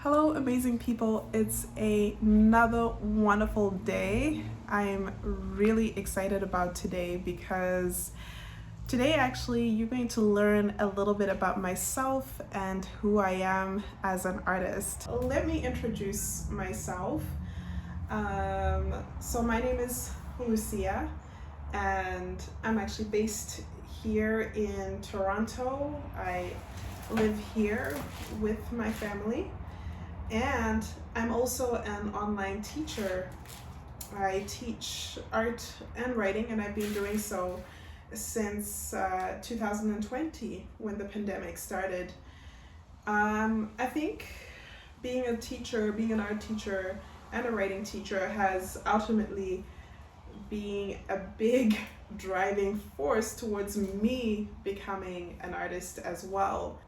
Hello, amazing people. It's another wonderful day. I'm really excited about today because today actually you're going to learn a little bit about myself and who I am as an artist. Let me introduce myself. So my name is Lucia and I'm actually based here in Toronto. I live here with my family. And I'm also an online teacher. I teach art and writing, and I've been doing so since 2020 when the pandemic started. I think being a teacher, being an art teacher and a writing teacher has ultimately been a big driving force towards me becoming an artist as well.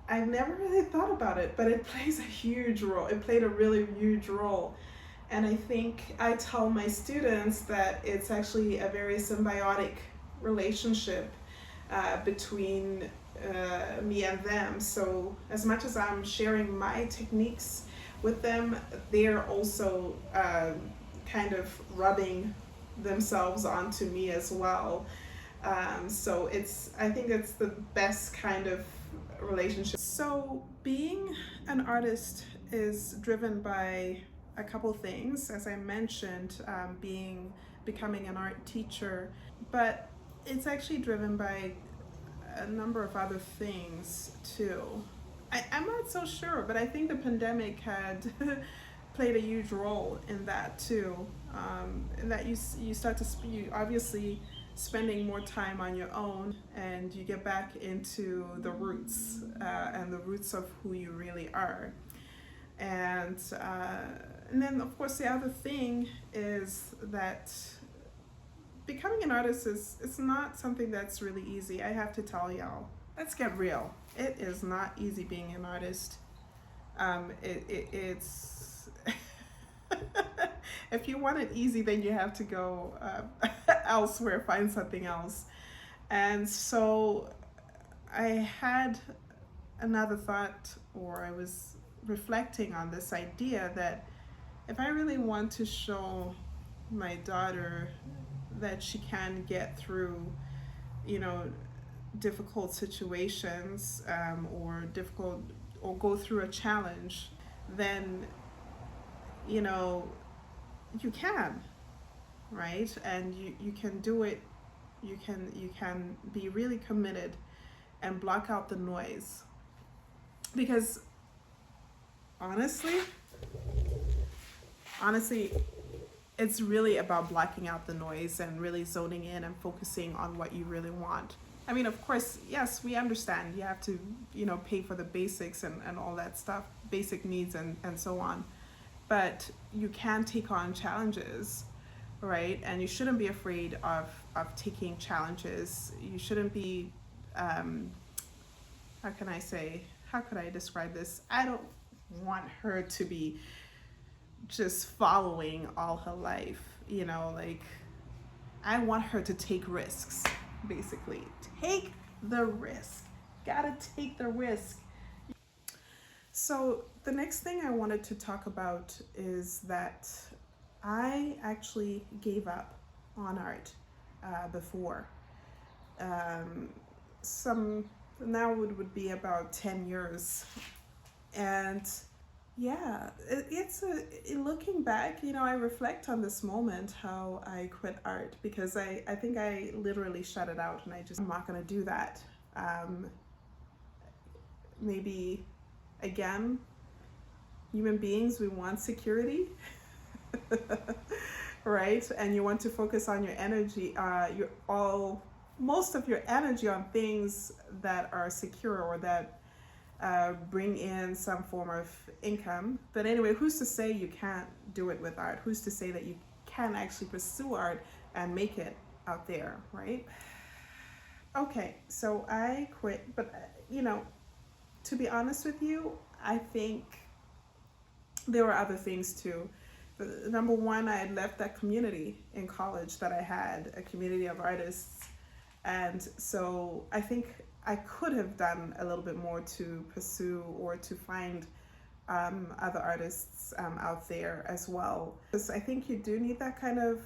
I've never really thought about it, but it plays a huge role. It played a really huge role. And I think I tell my students that it's actually a very symbiotic relationship between me and them. So as much as I'm sharing my techniques with them, they're also kind of rubbing themselves onto me as well. So I think it's the best kind of relationship. So being an artist is driven by a couple things, as I mentioned, becoming an art teacher, but it's actually driven by a number of other things too. I'm not so sure, but I think the pandemic had played a huge role in that too. In that you start to you obviously spending more time on your own, and you get back into the roots and the roots of who you really are. And then of course the other thing is that becoming an artist is it's not something that's really easy. I have to tell y'all. Let's get real. It is not easy being an artist. It's if you want it easy, then you have to go elsewhere, find something else. And so I had another thought, or I was reflecting on this idea that if I really want to show my daughter that she can get through, difficult situations or go through a challenge, then you can, right? And you can do it. You can be really committed and block out the noise, because honestly it's really about blocking out the noise and really zoning in and focusing on what you really want. I mean, of course, yes, we understand you have to pay for the basics and all that stuff, basic needs and so on, but you can take on challenges, right? And you shouldn't be afraid of taking challenges. You shouldn't be how could I describe this? I don't want her to be just following all her life, like I want her to take risks, basically. Take the risk. Gotta take the risk. So the next thing I wanted to talk about is that I actually gave up on art before. Some now would be about 10 years. And yeah, looking back, I reflect on this moment, how I quit art, because I think I literally shut it out, and I'm not going to do that. Maybe, again, human beings, we want security, right? And you want to focus on your energy, most of your energy on things that are secure or that bring in some form of income. But anyway, who's to say you can't do it with art? Who's to say that you can actually pursue art and make it out there, right? Okay, so I quit, but to be honest with you, I think there were other things too. Number one, I had left that community in college that I had, a community of artists. And so I think I could have done a little bit more to pursue or to find other artists out there as well. Because I think you do need that kind of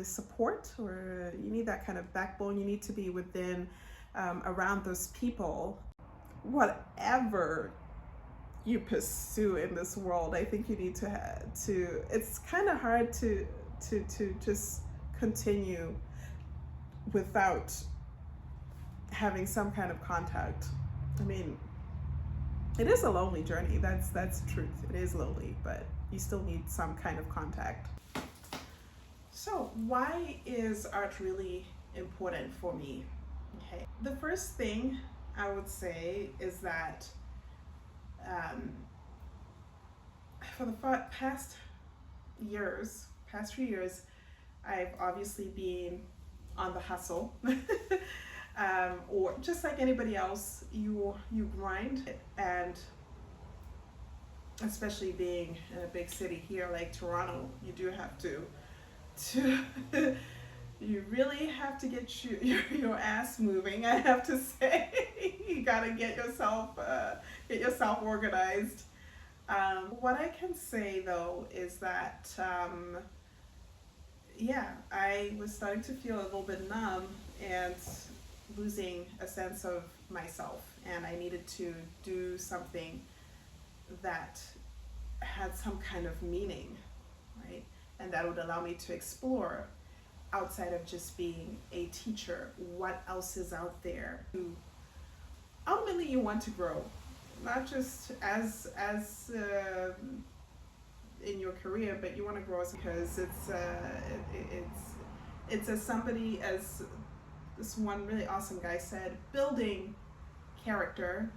support, or you need that kind of backbone. You need to be within, around those people. Whatever you pursue in this world, I think you need to it's kind of hard to just continue without having some kind of contact. I mean, it is a lonely journey. That's the truth. It is lonely, but you still need some kind of contact. So why is art really important for me? Okay, the first thing I would say is that for the past few years, I've obviously been on the hustle. Or just like anybody else, you grind, and especially being in a big city here like Toronto, you do have to you really have to get your ass moving, I have to say. You gotta get yourself organized. What I can say though is that I was starting to feel a little bit numb and losing a sense of myself, and I needed to do something that had some kind of meaning, right? And that would allow me to explore outside of just being a teacher. What else is out there? Ultimately, you want to grow, not just as in your career, but you want to grow because it's as somebody, as this one really awesome guy said, building character.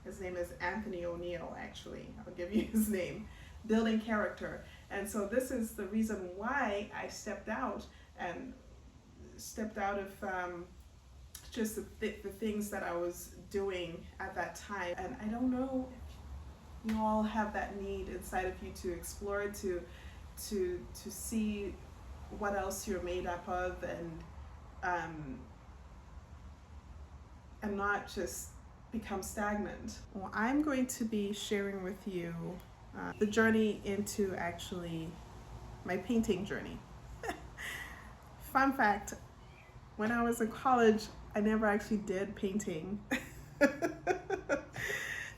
His name is Anthony O'Neill, actually. I'll give you his name. Building character. And so this is the reason why I stepped out of just the things that I was doing at that time. And I don't know if you all have that need inside of you to explore, to see what else you're made up of, and not just become stagnant. Well, I'm going to be sharing with you the journey into actually my painting journey. Fun fact, when I was in college, I never actually did painting.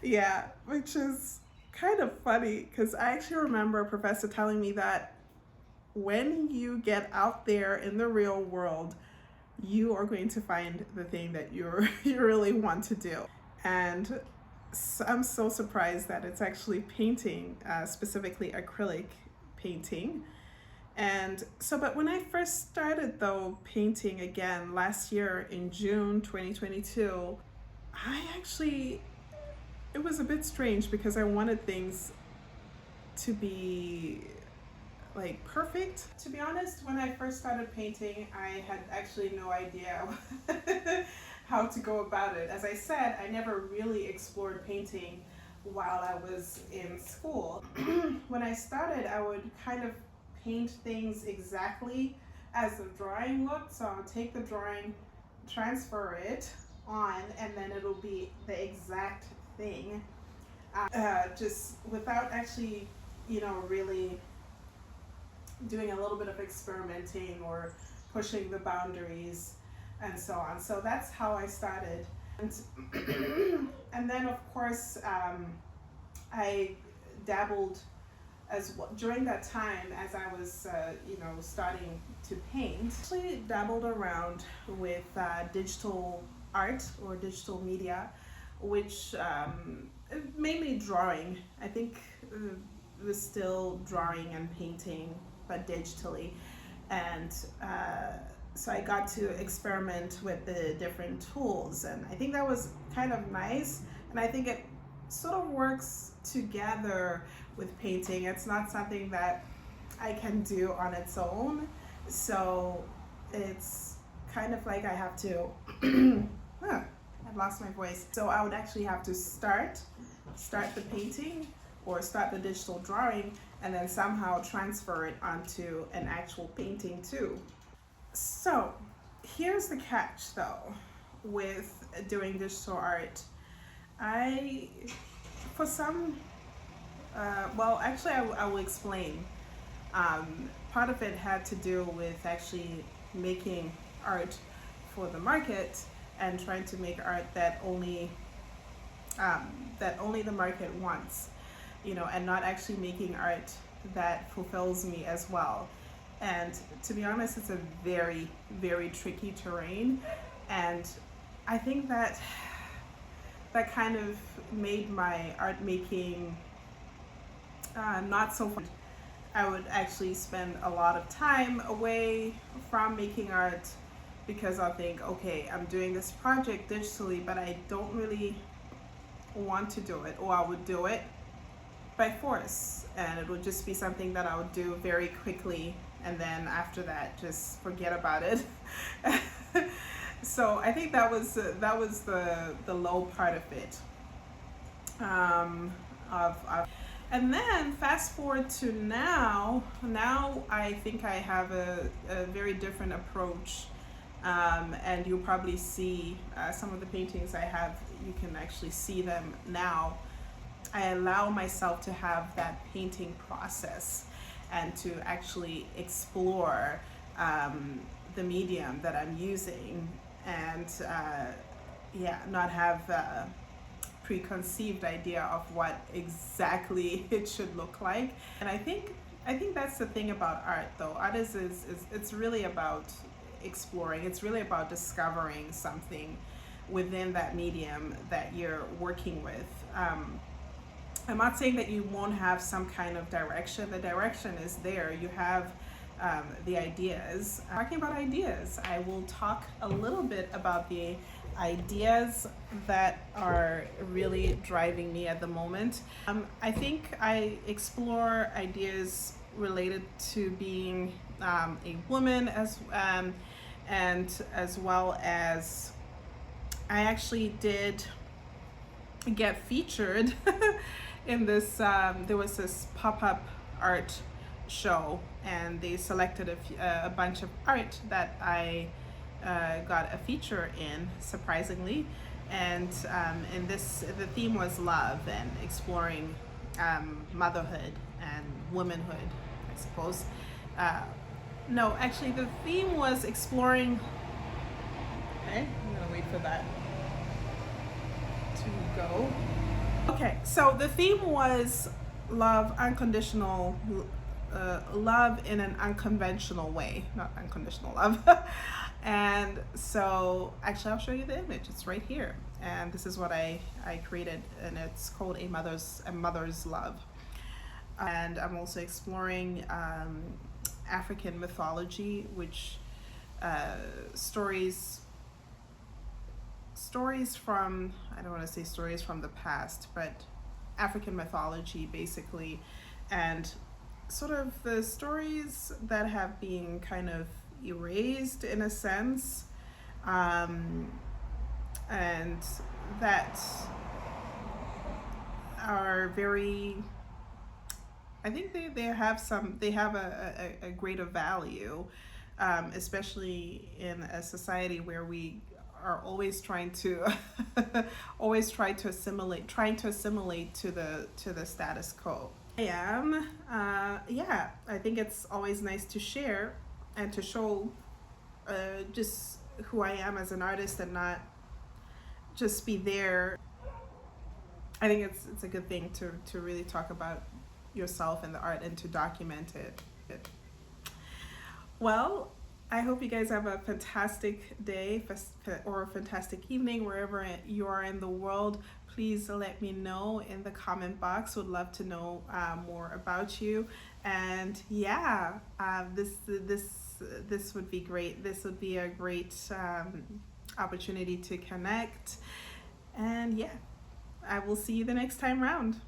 Yeah, which is kind of funny because I actually remember a professor telling me that when you get out there in the real world, you are going to find the thing that you really want to do. And I'm so surprised that it's actually painting, specifically acrylic painting. And so, but when I first started though painting again last year in June 2022, it was a bit strange because I wanted things to be like perfect. To be honest, when I first started painting, I had actually no idea how to go about it. As I said, I never really explored painting while I was in school. When I started, I would kind of paint things exactly as the drawing looked. So I'll take the drawing, transfer it on, and then it'll be the exact thing. Just without actually, really doing a little bit of experimenting or pushing the boundaries and so on. So that's how I started. And then of course, I dabbled as well during that time as I was, starting to paint. Actually dabbled around with digital art or digital media, which mainly drawing. I think it was still drawing and painting, but digitally. And so I got to experiment with the different tools, and I think that was kind of nice. And I think it sort of works together with painting. It's not something that I can do on its own. So it's kind of like I have to, I've lost my voice. So I would actually have to start the painting or start the digital drawing and then somehow transfer it onto an actual painting too. So here's the catch though with doing digital art. For for some, well, actually, I will explain. Part of it had to do with actually making art for the market and trying to make art that only the market wants, you know, and not actually making art that fulfills me as well. And to be honest, it's a very, very tricky terrain, and I think that kind of made my art making not so fun. I would actually spend a lot of time away from making art because I'll think, okay, I'm doing this project digitally, but I don't really want to do it, or I would do it by force, and it would just be something that I would do very quickly, and then after that just forget about it. So I think that was the low part of it. And then fast forward to now I think I have a very different approach, and you'll probably see some of the paintings I have, you can actually see them now. I allow myself to have that painting process and to actually explore the medium that I'm using, and not have a preconceived idea of what exactly it should look like. And I think that's the thing about art, though. Art is it's really about exploring. It's really about discovering something within that medium that you're working with. I'm not saying that you won't have some kind of direction. The direction is there. You have the ideas. Talking about ideas, I will talk a little bit about the ideas that are really driving me at the moment. I think I explore ideas related to being a woman, and as well as I actually did get featured in this, there was this pop-up art show, and they selected a bunch of art that I got a feature in, surprisingly. And the theme was love and exploring motherhood and womanhood, I suppose. No, actually the theme was exploring, okay, I'm gonna wait for that to go. Okay, so the theme was love, unconditional love in an unconventional way, not unconditional love. And so actually I'll show you the image. It's right here, and this is what I created, and it's called a mother's love. And I'm also exploring African mythology, which stories from, I don't want to say stories from the past, but African mythology basically, and sort of the stories that have been kind of erased in a sense, and that are very, I think they have a greater value, especially in a society where we are always trying to assimilate to the status quo. I think it's always nice to share and to show just who I am as an artist, and not just be there. I think it's a good thing to really talk about yourself and the art, and to document it. Well, I hope you guys have a fantastic day or a fantastic evening wherever you are in the world. Please let me know in the comment box. Would love to know more about you. And this would be great. This would be a great opportunity to connect. And I will see you the next time round.